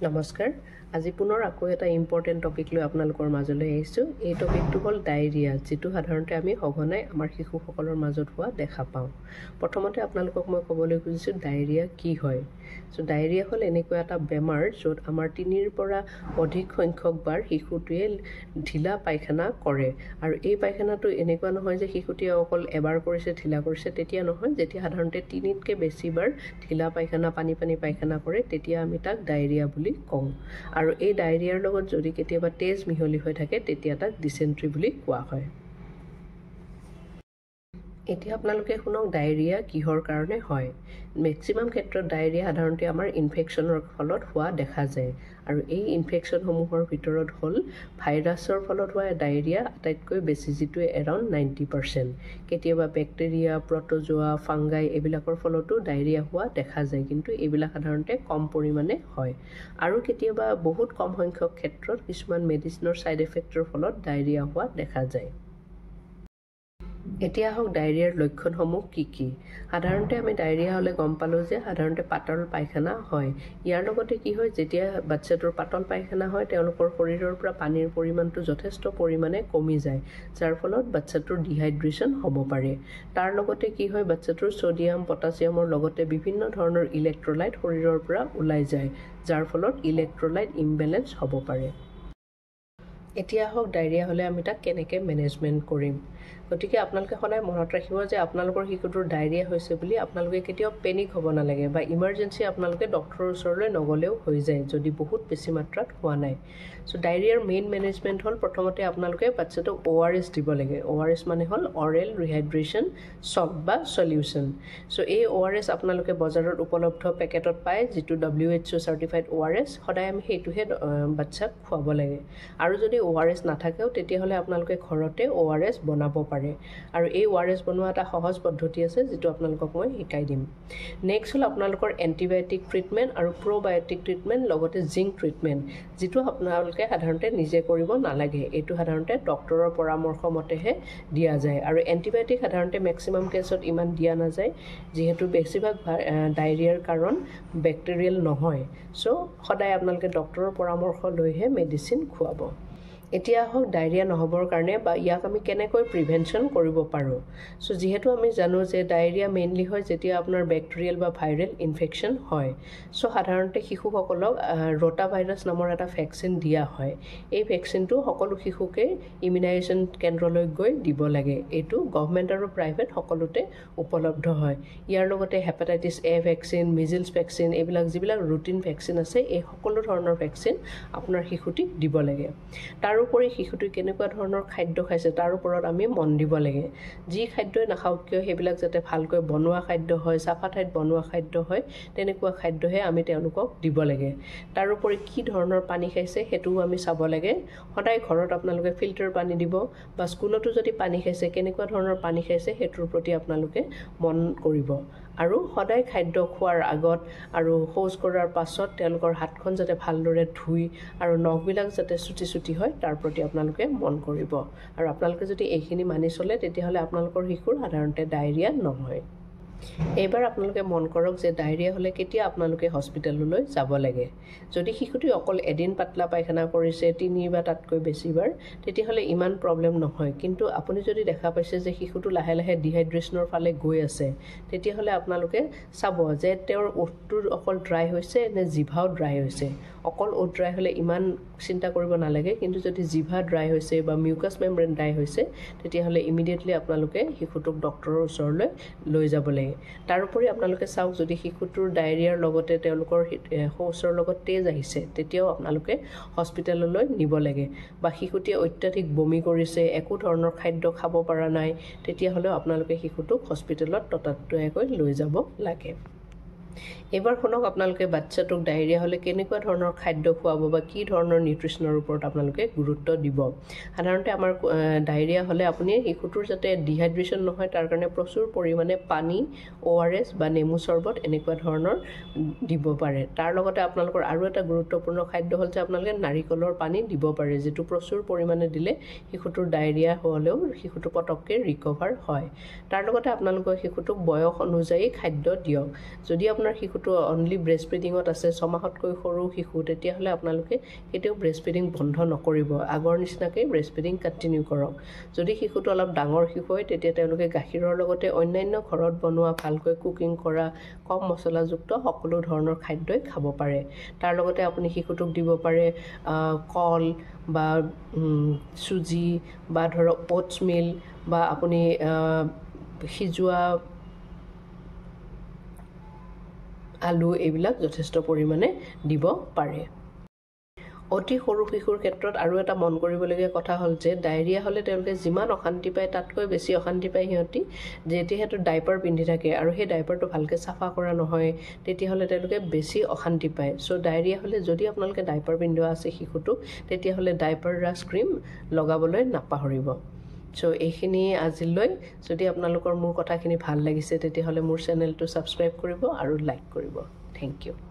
নমস্কাৰ আজি পুনৰ আকৌ এটা ইম্পৰ্টেণ্ট টপিক লৈ আপোনালোকৰ মাজলৈ আহিছোঁ এই টপিকটো হ'ল ডায়েৰিয়া যেটো সাধাৰণতে আমি সঘনাই আমাৰ শিশুসকলৰ মাজত হোৱা দেখা পাওঁ প্ৰথমতে আপোনালোকক মই ক'বলৈ খুজিছোঁ ডায়েৰিয়া কি হয় সো ডায়েৰিয়া হ'ল এনেকুৱা এটা বেমাৰ য'ত আমাৰ 3ৰ পৰা অধিক সংখ্যক বাৰ শিশুটোৱে ঢিলা পায়খানা কৰে আৰু এই পায়খানাটো এনেকুৱা নহয় যে শিশুটিয়ে অকল এবাৰ কৰিছে ঢিলা কৰিছে তেতিয়া নহয় যেতিয়া সাধাৰণতে 3তকৈ বেছি বাৰ ঢিলা পায়খানা পানী পায়খানা কৰে তেতিয়া আমি তাক ডায়েৰিয়া বুলি কওঁ আৰু এই ডায়েৰিয়াৰ লগত যদি কেতিয়াবা তেজ মিহলি হৈ থাকে তেতিয়া তাক ডিসেন্ট্ৰি বুলি কোৱা হয় এতিয়া আপোনালোকে শুনক ডায়েৰিয়া কিহৰ কাৰণে হয় ম্যাক্সিমাম ক্ষেত্ৰত ডায়েৰিয়া সাধাৰণতে আমাৰ ইনফেকচনৰ ফলত হোৱা দেখা যায় আৰু এই ইনফেকচনসমূহৰ ভিতৰত হ'ল ভাইৰাছৰ ফলত হোৱা ডায়েৰিয়া আটাইতকৈ বেছি যেটো এৰাউণ্ড 90% কেতিয়াবা ব্যাকটেৰিয়া প্ৰটোজোৱা ফাংগাই এইবিলাকৰ ফলতো ডায়েৰিয়া হোৱা দেখা যায় কিন্তু এইবিলাক সাধাৰণতে কম পৰিমাণে হয় আৰু কেতিয়াবা বহুত কম সংখ্যক ক্ষেত্ৰত কিছুমান মেডিচিনৰ সাইড এফেক্টৰ ফলত ডায়েৰিয়া হোৱা দেখা যায় এতিয়া হওক ডায়েৰিয়াৰ লক্ষণসমূহ কি সাধাৰণতে আমি ডায়েৰিয়া হলে গম পালো যে সাধাৰণতে পাতল পায়খানা হয় ইয়াৰ লগতে কি হয় যেতিয়া বাচ্চাটোৰ পাতল পায়খানা হয় তেওঁলোকৰ শৰীৰৰ পৰা পানীৰ পৰিমাণটো যথেষ্ট পৰিমাণে কমি যায় যাৰ ফলত বাচ্চাটোৰ ডিহাইড্ৰেচন হ'ব পাৰে তাৰ লগতে কি হয় বাচ্চাটোৰ সোডিয়াম পটাছিয়ামৰ লগতে বিভিন্ন ধৰণৰ ইলেক্ট্ৰোলাইট শৰীৰৰ পৰা ওলাই যায় যাৰ ফলত ইলেক্ট্ৰোলাইট ইমবেলেন্স হ'ব পাৰে এতিয়া হওক ডায়েৰিয়া হলে আমি তাক কেনেকৈ মেনেজমেন্ট কৰিম গতিকে আপোনালোকে সদায় মনত ৰাখিব যে আপোনালোকৰ শিশুটোৰ ডায়েৰিয়া হৈছে বুলি আপোনালোকে কেতিয়াও পেনিক হ'ব নালাগে বা ইমাৰ্জেন্সি আপোনালোকে ডক্টৰৰ ওচৰলৈ নগলেও হৈ যায় যদি বহুত বেছি মাত্ৰাত হোৱা নাই সো ডায়েৰিয়াৰ মেইন মেনেজমেন্ট হ'ল প্ৰথমতে আপোনালোকে বাচ্চাটোক ORS দিব লাগে ORS মানে হ'ল অৰেল ৰিহাইড্ৰেচন সল্ট বা সলিউশন সো এই ORS আপোনালোকে বজাৰত উপলব্ধ পেকেটত পায় যেটো WHO সাৰ্টিফাইড ORS সদায় আমি হেতুহে বাচ্চাক খুৱাব লাগে আৰু যদি ORS নাথাকেও তেতিয়াহলে আপোনালোকে ঘৰতে ORS বনাব পাৰে আৰু এই ORS বনোৱা এটা সহজ পদ্ধতি আছে যেটো আপোনালোকক মই শিকাই দিম নেক্সট হল আপোনালোকৰ এন্টিবায়োটিক ট্ৰিটমেন্ট আৰু প্ৰবায়োটিক ট্ৰিটমেন্ট লগতে জিংক ট্ৰিটমেন্ট যেটো আপোনালোকে সাধাৰণতে নিজে কৰিব নালাগে এটো সাধাৰণতে ডক্টৰৰ পৰামৰ্শ মতেহে দিয়া যায় আৰু এন্টিবায়োটিক সাধাৰণতে ম্যাক্সিমাম কেছত ইমান দিয়া নাযায় যেহেতু বেছিভাগ ডায়েৰিয়াৰ কাৰণ ব্যাকটেৰিয়েল নহয় সো সদায় আপোনালোকে ডক্টৰৰ পৰামৰ্শ লৈহে মেডিচিন খুৱাব এতিয়া হওক ডায়েৰিয়া নহবৰ কাৰণে বা ইয়াক আমি কেনেকৈ প্ৰিভেনশন কৰিব পাৰো সো যেহেতু আমি জানো যে ডায়েৰিয়া মেইনলি হয় যেতিয়া আপোনাৰ ব্যাকটেৰিয়েল বা ভাইৰেল ইনফেকচন হয় সো সাধাৰণতে শিশুসকলক ৰোটা ভাইৰাছ নামৰ এটা ভ্যাকচিন দিয়া হয় এই ভ্যাকচিনটো সকলো শিশুকে ইমিউনাইজেশ্যন কেন্দ্ৰলৈ গৈ দিব লাগে এটো গভৰ্নমেন্ট আৰু প্ৰাইভেট সকলোতে উপলব্ধ হয় ইয়াৰ লগতে হেপাটাইটিছ A ভ্যাকচিন মিজেলছ ভ্যাকচিন এইবিলাক যিবিলাক ৰুটিন ভ্যাকচিন আছে এই সকলো ধৰণৰ ভ্যাকচিন আপোনাৰ শিশুটিক দিব লাগে তাৰোপৰি শিশুটো কেনেকুৱা ধৰণৰ খাদ্য খাইছে তাৰ ওপৰত আমি মন দিব লাগে যি খাদ্যই নাখাওক কিয় হেবিলাক যাতে ভালকৈ বনোৱা খাদ্য হয় সাফা ঠাইত বনোৱা খাদ্য হয় তেনেকুৱা খাদ্যহে আমি তেওঁলোকক দিব লাগে তাৰোপৰি কি ধৰণৰ পানী খাইছে হেতু আমি চাব লাগে সদায় ঘৰত আপোনালোকে ফিল্টাৰ পানী দিব বা স্কুলতো যদি পানী খাইছে কেনেকুৱা ধৰণৰ পানী খাইছে হেতুৰ প্ৰতি আপোনালোকে মন কৰিব আৰু সদায় খাদ্য খোৱাৰ আগত আৰু শৌচ কৰাৰ পাছত তেওঁলোকৰ হাতখন যাতে ভালদৰে ধুই আৰু নখবিলাক যাতে চুটি হয় তাৰ প্ৰতি আপোনালোকে মন কৰিব আৰু আপোনালোকে যদি এইখিনি মানি চলে তেতিয়াহলে আপোনালোকৰ শিশুৰ সাধাৰণতে ডায়েৰিয়া নহয় এইবাৰ আপোনালোকে মন কৰক যে ডায়েৰিয়া হলে কেতিয়া আপোনালোকে হস্পিটেললৈ যাব লাগে যদি শিশুটি অকল এদিন পাতলা পায়খানা কৰিছে 3 বা তাতকৈ বেছিবাৰ তেতিয়াহলে ইমান প্ৰবলেম নহয় কিন্তু আপুনি যদি দেখা পাইছে যে শিশুটো লাহে লাহে ডিহাইড্ৰেচনৰ ফালে গৈ আছে তেতিয়াহলে আপোনালোকে চাব যে তেওঁৰ ওঠটোৰ অকল ড্ৰাই হৈছে নে জিভাও ড্ৰাই হৈছে অকল ওঠ ড্ৰাই হলে ইমান চিন্তা কৰিব নালাগে কিন্তু যদি জিভা ড্ৰাই হৈছে বা মিউকাছ মেমব্ৰেন ড্ৰাই হৈছে তেতিয়াহলে ইমিডিয়েটলি আপোনালোকে শিশুটোক ডক্টৰৰ ওচৰলৈ লৈ যাব লাগে তাৰোপৰি আপোনালোকে চাওক যদি শিশুটোৰ ডায়েৰিয়াৰ লগতে তেওঁলোকৰ শৌচৰ লগত তেজ আহিছে তেতিয়াও আপোনালোকে হস্পিটেললৈ নিব লাগে বা শিশুটিয়ে অত্যাধিক বমি কৰিছে একো ধৰণৰ খাদ্য খাব পৰা নাই তেতিয়াহলে আপোনালোকে শিশুটোক হস্পিটেলত ততাতৈয়াকৈ লৈ যাব লাগে এবাৰ শুনক আপোনালোকে বাচ্চাটোক ডায়েৰিয়া হলে কেনেকুৱা ধৰণৰ খাদ্য খুৱাব বা কি ধৰণৰ নিউট্ৰিচনৰ ওপৰত আপোনালোকে গুৰুত্ব দিব সাধাৰণতে আমাৰ ডায়েৰিয়া হলে আপুনি শিশুটোৰ যাতে ডিহাইড্ৰেচন নহয় তাৰ কাৰণে প্ৰচুৰ পৰিমাণে পানী ORS বা নেমু চৰবত এনেকুৱা ধৰণৰ দিব পাৰে তাৰ লগতে আপোনালোকৰ আৰু এটা গুৰুত্বপূৰ্ণ খাদ্য হ'ল যে আপোনালোকে নাৰিকলৰ পানী দিব পাৰে যেটো প্ৰচুৰ পৰিমাণে দিলে শিশুটোৰ ডায়েৰিয়া হলেও শিশুটো পটককে ৰিকভাৰ হয় তাৰ লগতে আপোনালোকৰ শিশুটোক বয়স অনুযায়ী খাদ্য দিয়ক যদি আপোনাৰ শিশুটো অনলি ব্ৰেষ্ট ফিডিঙত আছে 6 মাহতকৈ সৰু শিশু তেতিয়াহ'লে আপোনালোকে কেতিয়াও ব্ৰেষ্ট ফিডিং বন্ধ নকৰিব আগৰ নিচিনাকৈ ব্ৰেষ্ট ফিডিং কণ্টিনিউ কৰক যদি শিশুটো অলপ ডাঙৰ শিশু হয় তেতিয়া তেওঁলোকে গাখীৰৰ লগতে অন্যান্য ঘৰত বনোৱা ভালকৈ কুকিং কৰা কম মছলাযুক্ত সকলো ধৰণৰ খাদ্যই খাব পাৰে তাৰ লগতে আপুনি শিশুটোক দিব পাৰে কল বা চুজি বা ধৰক ওটছ মিল বা আপুনি সিজোৱা আলু এইবিলাক যথেষ্ট পৰিমাণে দিব পাৰে অতি সৰু শিশুৰ ক্ষেত্ৰত আৰু এটা মন কৰিবলগীয়া কথা হ'ল যে ডায়েৰিয়া হ'লে তেওঁলোকে যিমান অশান্তি পায় তাতকৈ বেছি অশান্তি পায় সিহঁতি যেতিয়াহেতু ডাইপাৰ পিন্ধি থাকে আৰু সেই ডাইপাৰটো ভালকৈ চাফা কৰা নহয় তেতিয়াহ'লে তেওঁলোকে বেছি অশান্তি পায় চ' ডায়েৰিয়া হ'লে যদি আপোনালোকে ডাইপাৰ পিন্ধোৱা আছে শিশুটোক তেতিয়াহ'লে ডাইপাৰ ৰাছ ক্ৰীম লগাবলৈ নাপাহৰিব চ' এইখিনি আজিলৈ যদি আপোনালোকৰ মোৰ কথাখিনি ভাল লাগিছে তেতিয়াহ'লে মোৰ চেনেলটো ছাবস্ক্ৰাইব কৰিব আৰু লাইক কৰিব থেংক ইউ